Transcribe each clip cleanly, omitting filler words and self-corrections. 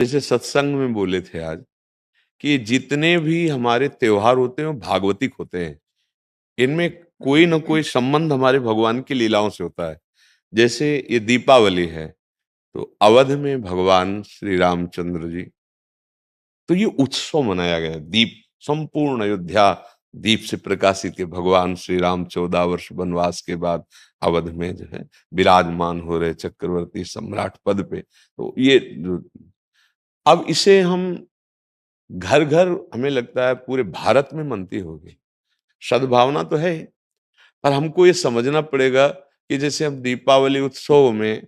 जैसे सत्संग में बोले थे आज कि जितने भी हमारे त्योहार होते हैं वो भागवतिक होते हैं। इनमें कोई न कोई संबंध हमारे भगवान की लीलाओं से होता है। जैसे ये दीपावली है, तो अवध में भगवान श्री रामचंद्र जी, तो ये उत्सव मनाया गया है। दीप, संपूर्ण अयोध्या दीप से प्रकाशित है। भगवान श्री राम 14 वर्ष वनवास के बाद अवध में जो है विराजमान हो रहे चक्रवर्ती सम्राट पद पे। तो ये अब इसे हम घर घर, हमें लगता है पूरे भारत में मनती होगी। सद्भावना तो है, पर हमको ये समझना पड़ेगा कि जैसे हम दीपावली उत्सव में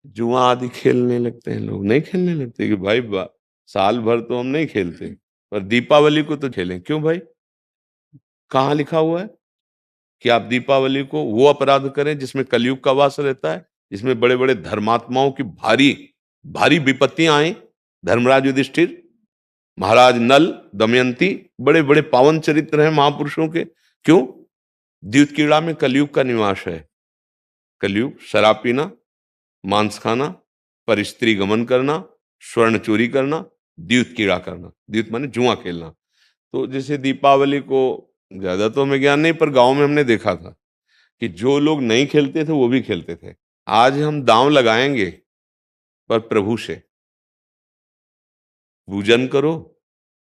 जुआ आदि खेलने लगते हैं, लोग नहीं खेलने लगते कि भाई साल भर तो हम नहीं खेलते, पर दीपावली को तो खेलें। क्यों भाई? कहाँ लिखा हुआ है कि आप दीपावली को वो अपराध करें जिसमें कलयुग का वास रहता है, जिसमें बड़े बड़े धर्मात्माओं की भारी भारी विपत्तियां आए। धर्मराज युधिष्ठिर, महाराज नल, दमयंती, बड़े बड़े पावन चरित्र हैं महापुरुषों के। क्यों? द्यूत कीड़ा में कलयुग का निवास है। कलयुग शराब पीना, मांस खाना, पर स्त्री गमन करना, स्वर्ण चोरी करना, द्यूत कीड़ा करना। द्यूत माने जुआ खेलना। तो जैसे दीपावली को, ज्यादा तो हमें ज्ञान नहीं, पर गांव में हमने देखा था कि जो लोग नहीं खेलते थे वो भी खेलते थे। आज हम दांव लगाएंगे, पर प्रभु से पूजन करो,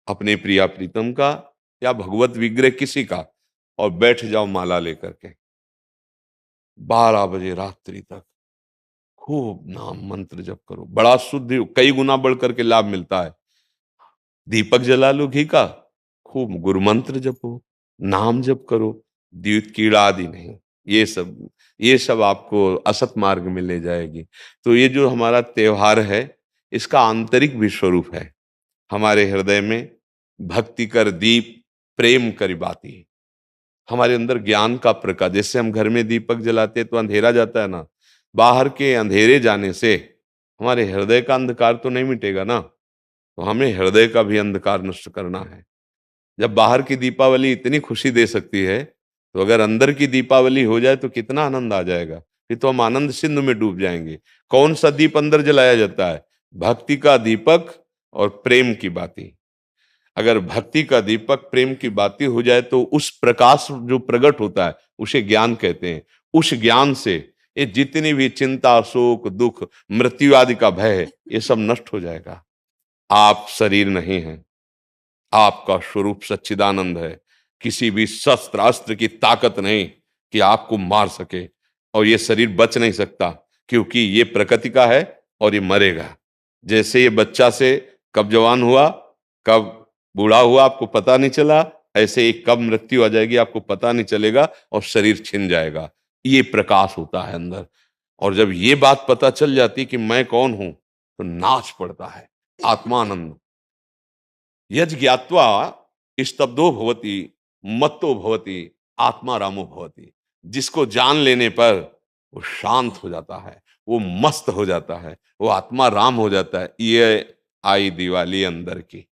अपने प्रिया प्रीतम का या भगवत विग्रह किसी का, और बैठ जाओ माला लेकर के 12 बजे रात्रि तक खूब नाम मंत्र जप करो। बड़ा शुद्ध, कई गुना बढ़ करके लाभ मिलता है। दीपक जला लो घी का, खूब गुरु मंत्र जपो, नाम जप करो, द्यूत कीड़ा आदि नहीं। ये सब आपको असत मार्ग में ले जाएगी। तो ये जो हमारा त्योहार है, इसका आंतरिक भी स्वरूप है। हमारे हृदय में भक्ति कर दीप, प्रेम करी बाती। हमारे अंदर ज्ञान का प्रकाश, जैसे हम घर में दीपक जलाते हैं तो अंधेरा जाता है ना, बाहर के अंधेरे जाने से हमारे हृदय का अंधकार तो नहीं मिटेगा ना। तो हमें हृदय का भी अंधकार नष्ट करना है। जब बाहर की दीपावली इतनी खुशी दे सकती है, तो अगर अंदर की दीपावली हो जाए तो कितना आनंद आ जाएगा। फिर तो हम आनंद सिंधु में डूब जाएंगे। कौन सा दीप अंदर जलाया जाता है? भक्ति का दीपक और प्रेम की बाती। अगर भक्ति का दीपक, प्रेम की बाती हो जाए तो उस प्रकाश जो प्रकट होता है उसे ज्ञान कहते हैं। उस ज्ञान से ये जितनी भी चिंता, शोक, दुख, मृत्यु आदि का भय है, ये सब नष्ट हो जाएगा। आप शरीर नहीं है, आपका स्वरूप सच्चिदानंद है। किसी भी शस्त्र अस्त्र की ताकत नहीं कि आपको मार सके, और ये शरीर बच नहीं सकता, क्योंकि ये प्रकृति का है और ये मरेगा। जैसे ये बच्चा से कब जवान हुआ, कब बूढ़ा हुआ, आपको पता नहीं चला, ऐसे ही कब मृत्यु आ जाएगी आपको पता नहीं चलेगा, और शरीर छिन जाएगा। ये प्रकाश होता है अंदर। और जब ये बात पता चल जाती कि मैं कौन हूं, तो नाच पड़ता है आत्मानंद। यज ज्ञात्वा स्तब्धो भवति, मत्तो भवति, आत्मा रामो भवति। जिसको जान लेने पर वो शांत हो जाता है, वो मस्त हो जाता है, वो आत्मा राम हो जाता है। ये आई दिवाली अंदर की।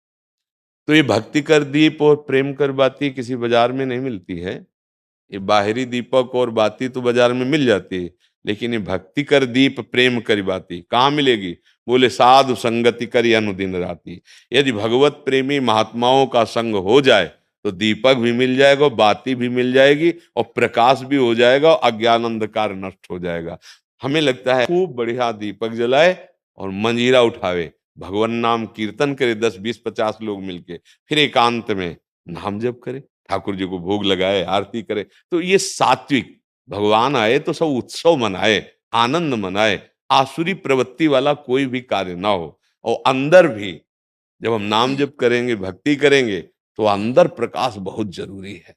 तो ये भक्ति कर दीप और प्रेम कर बाती किसी बाजार में नहीं मिलती है। ये बाहरी दीपक और बाती तो बाजार में मिल जाती है, लेकिन ये भक्ति कर दीप, प्रेम कर बाती कहाँ मिलेगी? बोले साधु संगति करी अनुदिन राती। यदि भगवत प्रेमी महात्माओं का संग हो जाए तो दीपक भी मिल जाएगा, बाती भी मिल जाएगी, और प्रकाश भी हो जाएगा, और अज्ञान अंधकार नष्ट हो जाएगा। हमें लगता है खूब बढ़िया दीपक जलाए और मंजीरा उठावे, भगवान नाम कीर्तन करे 10 20 50 लोग मिलके, फिर एकांत में नाम जप करे, ठाकुर जी को भोग लगाए, आरती करे। तो ये सात्विक, भगवान आए तो सब उत्सव मनाए, आनंद मनाए, आसुरी प्रवृत्ति वाला कोई भी कार्य ना हो। और अंदर भी जब हम नाम जप करेंगे, भक्ति करेंगे, तो अंदर प्रकाश बहुत जरूरी है।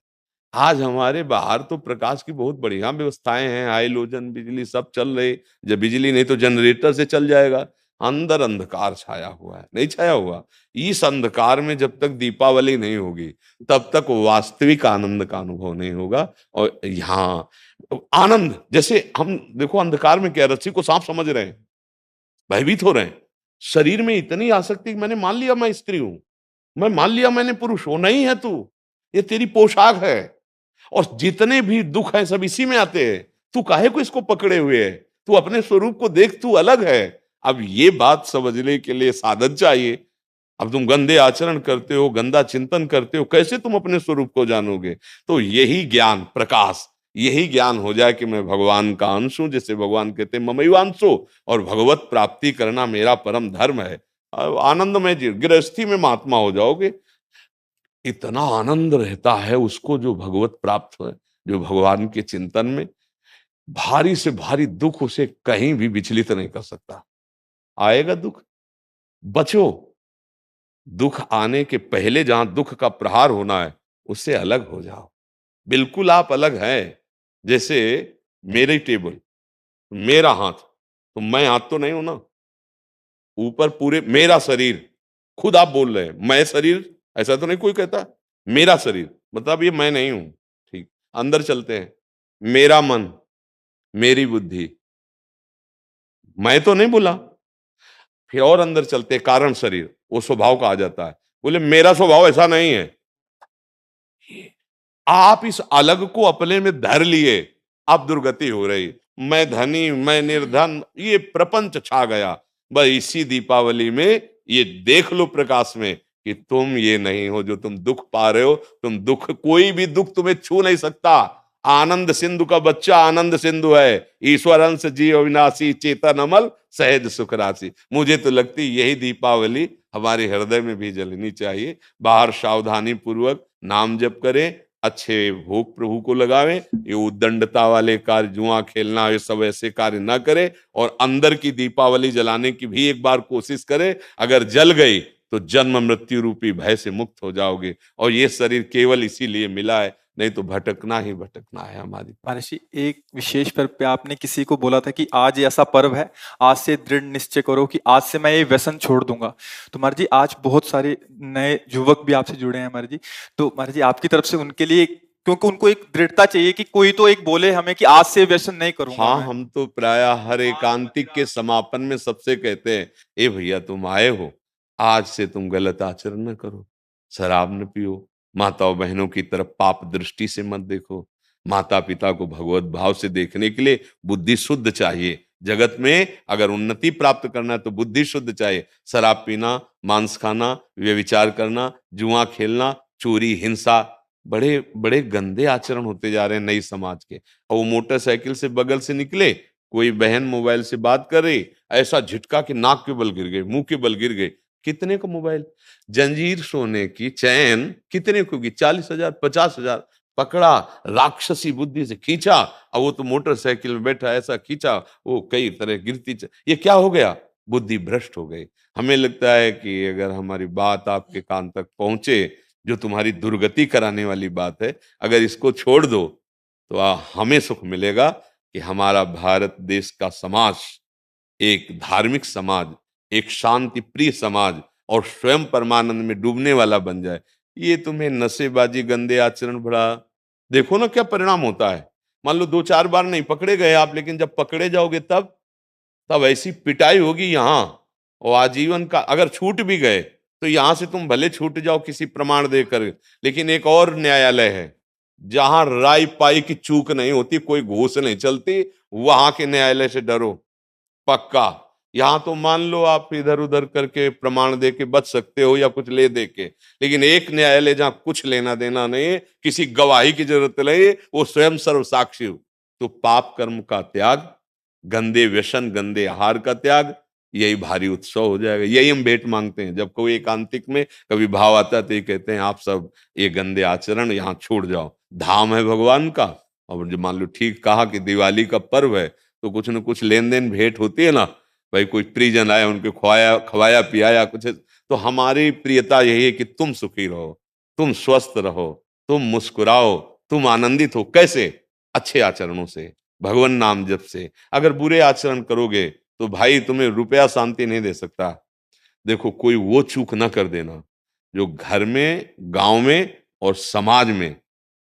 आज हमारे बाहर तो प्रकाश की बहुत बढ़िया व्यवस्थाएं हैं, हाइलोजन बिजली सब चल रही। जब बिजली नहीं तो जनरेटर से चल जाएगा। अंदर अंधकार छाया हुआ है, नहीं छाया हुआ? इस अंधकार में जब तक दीपावली नहीं होगी, तब तक वास्तविक आनंद का अनुभव नहीं होगा। और यहाँ आनंद, जैसे हम देखो अंधकार में क्या, रस्सी को सांप समझ रहे हैं, भयभीत हो रहे हैं। शरीर में इतनी आसक्ति कि मैंने मान लिया मैं स्त्री हूं, मैं मान लिया मैंने पुरुष हूं। नहीं है तू, ये तेरी पोशाक है। और जितने भी दुख हैं सब इसी में आते हैं। तू काहे को इसको पकड़े हुए है? तू अपने स्वरूप को देख, तू अलग है। अब ये बात समझने के लिए साधन चाहिए। अब तुम गंदे आचरण करते हो, गंदा चिंतन करते हो, कैसे तुम अपने स्वरूप को जानोगे? तो यही ज्ञान प्रकाश, यही ज्ञान हो जाए कि मैं भगवान का अंश हूं, जैसे भगवान कहते हैं ममैवांशो, और भगवत प्राप्ति करना मेरा परम धर्म है। अब आनंदमय जी गृहस्थी में महात्मा हो जाओगे। इतना आनंद रहता है उसको जो भगवत प्राप्त है, जो भगवान के चिंतन में, भारी से भारी दुख उसे कहीं भी विचलित नहीं कर सकता। आएगा दुख, बचो। दुख आने के पहले जहां दुख का प्रहार होना है, उससे अलग हो जाओ। बिल्कुल आप अलग हैं। जैसे मेरी टेबल, मेरा हाथ, तो मैं हाथ तो नहीं हूं ना। ऊपर पूरे मेरा शरीर, खुद आप बोल रहे हैं मैं शरीर, ऐसा तो नहीं कोई कहता। मेरा शरीर मतलब ये मैं नहीं हूं। ठीक, अंदर चलते हैं। मेरा मन, मेरी बुद्धि, मैं तो नहीं बोला। फिर और अंदर चलते हैं, कारण शरीर, वो स्वभाव का आ जाता है। बोले मेरा स्वभाव ऐसा नहीं है। आप इस अलग को अपने में धर लिए, अब दुर्गति हो रही। मैं धनी, मैं निर्धन, ये प्रपंच छा गया। बस इसी दीपावली में ये देख लो प्रकाश में कि तुम ये नहीं हो जो तुम दुख पा रहे हो। तुम दुख, कोई भी दुख तुम्हें छू नहीं सकता। आनंद सिंधु का बच्चा आनंद सिंधु है। ईश्वर अंश जीव अविनाशी, चेतन अमल, सहज सुख राशि। मुझे तो लगती यही दीपावली हमारे हृदय में भी जलनी चाहिए। बाहर सावधानी पूर्वक नाम जप करें, अच्छे भोग प्रभु को लगावें, ये उद्दंडता वाले कार्य, जुआ खेलना, ये सब ऐसे कार्य ना करें। और अंदर की दीपावली जलाने की भी एक बार कोशिश करें। अगर जल गई तो जन्म मृत्यु रूपी भय से मुक्त हो जाओगे। और ये शरीर केवल इसीलिए मिला है, नहीं तो भटकना ही भटकना है हमारी। महर्षि, एक विशेष पर्व पे आपने किसी को बोला था कि आज ये ऐसा पर्व है, आज से दृढ़ निश्चय करो कि आज से मैं ये व्यसन छोड़ दूंगा। तो महर्षि, आज बहुत सारे नए युवक भी आपसे जुड़े हैं महर्षि। तो महर्षि, आपकी तरफ से उनके लिए, क्योंकि उनको एक दृढ़ता चाहिए कि कोई तो एक बोले हमें कि आज से व्यसन नहीं करूंगा हाँ, मैं। हम तो प्राय हर एकांतिक के समापन में सबसे कहते हैं, ए भैया तुम आए हो, आज से तुम गलत आचरण न करो, शराब न पियो, माताओं बहनों की तरफ पाप दृष्टि से मत देखो। माता पिता को भगवत भाव से देखने के लिए बुद्धि शुद्ध चाहिए। जगत में अगर उन्नति प्राप्त करना है तो बुद्धि शुद्ध चाहिए। शराब पीना, मांस खाना, व्यभिचार करना, जुआ खेलना, चोरी, हिंसा, बड़े बड़े गंदे आचरण होते जा रहे हैं नई समाज के। और वो मोटरसाइकिल से बगल से निकले, कोई बहन मोबाइल से बात कर रही, ऐसा झटका कि नाक के बल गिर गए, मुंह के बल गिर गए। कितने का मोबाइल? जंजीर सोने की चैन कितने को की? 40,000, 50,000। पकड़ा, राक्षसी बुद्धि से खींचा, और वो तो मोटरसाइकिल में बैठा, ऐसा खींचा, वो कई तरह ये क्या हो गया? बुद्धि भ्रष्ट हो गई। हमें लगता है कि अगर हमारी बात आपके कान तक पहुंचे, जो तुम्हारी दुर्गति कराने वाली बात है, अगर इसको छोड़ दो तो हमें सुख मिलेगा कि हमारा भारत देश का समाज एक धार्मिक समाज, एक शांति प्रिय समाज और स्वयं परमानंद में डूबने वाला बन जाए। ये तुम्हें नशेबाजी, गंदे आचरण, बड़ा देखो ना क्या परिणाम होता है। मान लो 2-4 बार नहीं पकड़े गए आप, लेकिन जब पकड़े जाओगे तब तब ऐसी पिटाई होगी यहाँ, और आजीवन का। अगर छूट भी गए तो यहां से तुम भले छूट जाओ किसी प्रमाण देकर, लेकिन एक और न्यायालय है जहां राय पाई की चूक नहीं होती, कोई घूस नहीं चलती, वहां के न्यायालय से डरो पक्का। यहां तो मान लो आप इधर उधर करके प्रमाण दे के बच सकते हो या कुछ ले दे के, लेकिन एक न्यायालय जहां कुछ लेना देना नहीं है, किसी गवाही की जरूरत नहीं, वो स्वयं सर्व साक्षी हो। तो पाप कर्म का त्याग, गंदे व्यसन, गंदे आहार का त्याग, यही भारी उत्सव हो जाएगा। यही हम भेंट मांगते हैं जब कोई एकांतिक में कभी भाव आता है, तो ये कहते हैं आप सब ये गंदे आचरण यहाँ छोड़ जाओ, धाम है भगवान का। और जो मान लो ठीक कहा कि दिवाली का पर्व है, तो कुछ न कुछ लेन देन भेंट होती है ना। भाई कोई परिजन आए, उनके खवाया खवाया पियाया कुछ, तो हमारी प्रियता यही है कि तुम सुखी रहो, तुम स्वस्थ रहो, तुम मुस्कुराओ, तुम आनंदित हो। कैसे? अच्छे आचरणों से, भगवान नाम जप से। अगर बुरे आचरण करोगे तो भाई तुम्हें रुपया शांति नहीं दे सकता। देखो, कोई वो चूक ना कर देना जो घर में, गांव में और समाज में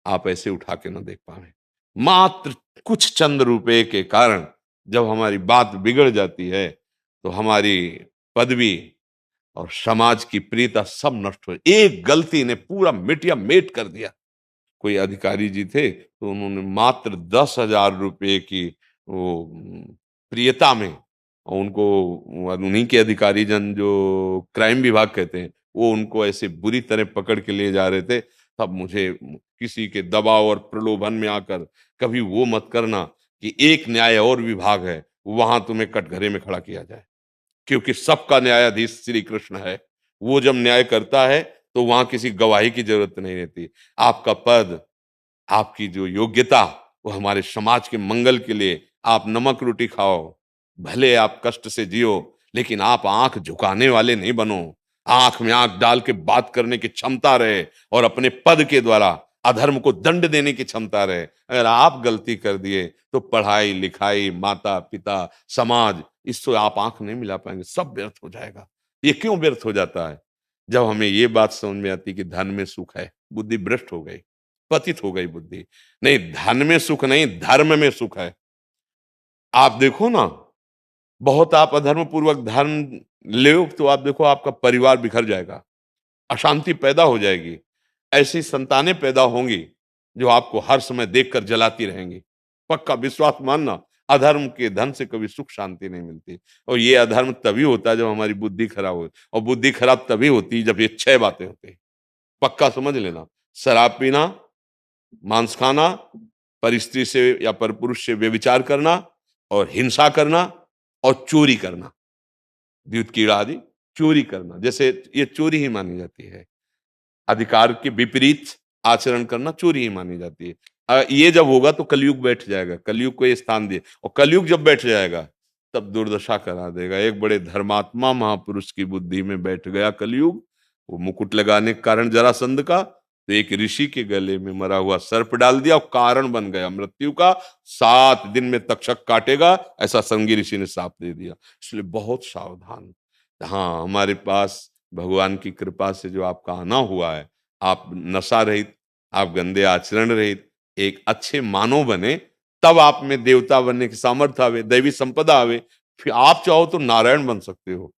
आप ऐसे उठा के ना देख पावे। मात्र कुछ चंद रुपए के कारण जब हमारी बात बिगड़ जाती है, तो हमारी पदवी और समाज की प्रियता सब नष्ट हो। एक गलती ने पूरा मिटिया मेट कर दिया। कोई अधिकारी जी थे, तो उन्होंने मात्र 10,000 रुपए की वो प्रियता में और उनको उन्हीं के अधिकारी जन जो क्राइम विभाग कहते हैं, वो उनको ऐसे बुरी तरह पकड़ के ले जा रहे थे। तब मुझे किसी के दबाव और प्रलोभन में आकर कभी वो मत करना कि एक न्याय और विभाग है, वहां तुम्हें कटघरे में खड़ा किया जाए, क्योंकि सबका न्यायाधीश श्री कृष्ण है। वो जब न्याय करता है तो वहां किसी गवाही की जरूरत नहीं रहती। आपका पद, आपकी जो योग्यता, वो हमारे समाज के मंगल के लिए, आप नमक रोटी खाओ, भले आप कष्ट से जियो, लेकिन आप आंख झुकाने वाले नहीं बनो। आंख में आंख डाल के बात करने की क्षमता रहे और अपने पद के द्वारा अधर्म को दंड देने की क्षमता रहे। अगर आप गलती कर दिए तो पढ़ाई लिखाई, माता पिता, समाज, इससे आप आंख नहीं मिला पाएंगे, सब व्यर्थ हो जाएगा। ये क्यों व्यर्थ हो जाता है? जब हमें ये बात समझ में आती कि धन में सुख है, बुद्धि भ्रष्ट हो गई, पतित हो गई बुद्धि। नहीं, धन में सुख नहीं, धर्म में सुख है। आप देखो ना, बहुत आप अधर्म पूर्वक धन ले तो आप देखो आपका परिवार बिखर जाएगा, अशांति पैदा हो जाएगी। ऐसी संतानें पैदा होंगी जो आपको हर समय देखकर जलाती रहेंगी। पक्का विश्वास मानना, अधर्म के धन से कभी सुख शांति नहीं मिलती। और ये अधर्म तभी होता है जब हमारी बुद्धि खराब हो, और बुद्धि खराब तभी होती है जब ये 6 बातें होती है। पक्का समझ लेना, शराब पीना, मांस खाना, परिस्त्री से या परपुरुष से व्यभिचार करना, और हिंसा करना, और चोरी करना, द्युत कीड़ा आदि चोरी करना, जैसे ये चोरी ही मानी जाती है। अधिकार के विपरीत आचरण करना चोरी ही मानी जाती है। ये जब होगा तो कलयुग बैठ जाएगा, कलयुग को ये स्थान दिए, और कलयुग जब बैठ जाएगा तब दुर्दशा करा देगा। एक बड़े धर्मात्मा महापुरुष की बुद्धि में बैठ गया कलयुग। वो मुकुट लगाने के कारण जरासंध का, तो एक ऋषि के गले में मरा हुआ सर्प डाल दिया और कारण बन गया मृत्यु का। 7 दिन में तक्षक काटेगा, ऐसा संगी ऋषि ने शाप दे दिया। इसलिए बहुत सावधान। हाँ, हमारे पास भगवान की कृपा से जो आपका आना हुआ है, आप नशा रहित, आप गंदे आचरण रहित एक अच्छे मानव बने, तब आप में देवता बनने की सामर्थ्य आवे, दैवी संपदा आवे। फिर आप चाहो तो नारायण बन सकते हो।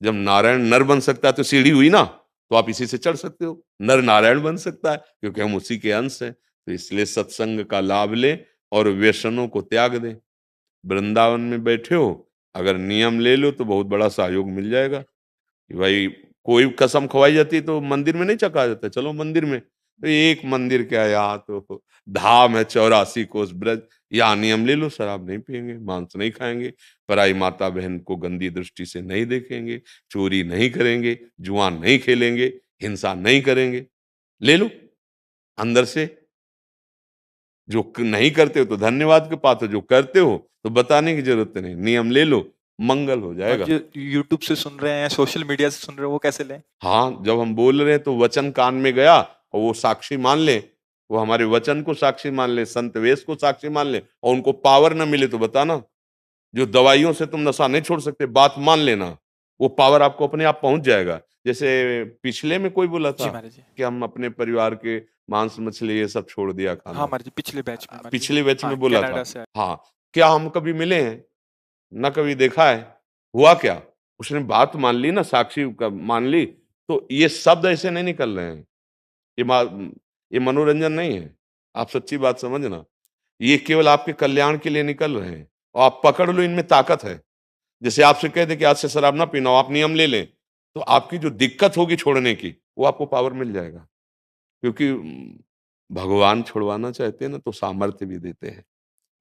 जब नारायण नर बन सकता है तो सीढ़ी हुई ना, तो आप इसी से चढ़ सकते हो। नर नारायण बन सकता है क्योंकि हम उसी के अंश हैं। तो इसलिए सत्संग का लाभ ले और व्यसनों को त्याग दे। वृंदावन में बैठे हो, अगर नियम ले लो तो बहुत बड़ा सहयोग मिल जाएगा। कि भाई कोई कसम खवाई जाती है तो मंदिर में नहीं चखा जाता, चलो मंदिर में। तो एक मंदिर क्या, यहाँ तो धाम है 84 कोस ब्रज, यहाँ नियम ले लो, शराब नहीं पियेंगे, मांस नहीं खाएंगे, पराई माता बहन को गंदी दृष्टि से नहीं देखेंगे, चोरी नहीं करेंगे, जुआ नहीं खेलेंगे, हिंसा नहीं करेंगे। ले लो अंदर से। जो नहीं करते हो तो धन्यवाद के पात्र, जो करते हो तो बताने की जरूरत नहीं, नियम ले लो, मंगल हो और जाएगा। जो यूट्यूब से सुन रहे हैं, सोशल मीडिया से सुन रहे हैं, वो कैसे लें? हाँ, जब हम बोल रहे हैं तो वचन कान में गया और वो साक्षी मान ले, वो हमारे वचन को साक्षी मान ले, संत वेश को साक्षी मान ले, और उनको पावर न मिले तो बताना। जो दवाइयों से तुम नशा नहीं छोड़ सकते, बात मान लेना, वो पावर आपको अपने आप पहुंच जाएगा। जैसे पिछले में कोई बोला जी था महाराज जी। कि हम अपने परिवार के मांस मछली ये सब छोड़ दिया हाँ खाना, महाराज जी, पिछले बैच में महाराज जी। पिछले बैच हाँ, में बोला कनाडा था। से आए। हाँ, क्या हम कभी मिले हैं? ना कभी देखा है। हुआ क्या? उसने बात मान ली ना, साक्षी मान ली, तो ये शब्द ऐसे नहीं निकल रहे हैं। ये ये मनोरंजन नहीं है। आप सच्ची बात समझना, ये केवल आपके कल्याण के लिए निकल रहे हैं, और आप पकड़ लो, इनमें ताकत है। जैसे आपसे कह दे कि आज से शराब ना पीना, आप नियम ले लें, तो आपकी जो दिक्कत होगी छोड़ने की, वो आपको पावर मिल जाएगा। क्योंकि भगवान छुड़वाना चाहते हैं ना तो सामर्थ्य भी देते हैं।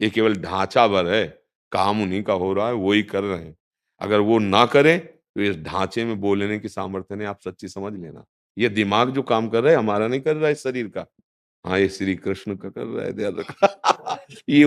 ये केवल ढांचा भर है, काम उन्हीं का हो रहा है, वो ही कर रहे हैं। अगर वो ना करे तो इस ढांचे में बोलने की सामर्थ्य नहीं, आप सच्ची समझ लेना। ये दिमाग जो काम कर रहा है हमारा नहीं कर रहा है, इस शरीर का। हाँ, ये श्री कृष्ण का कर रहा है, ध्यान रखना। ये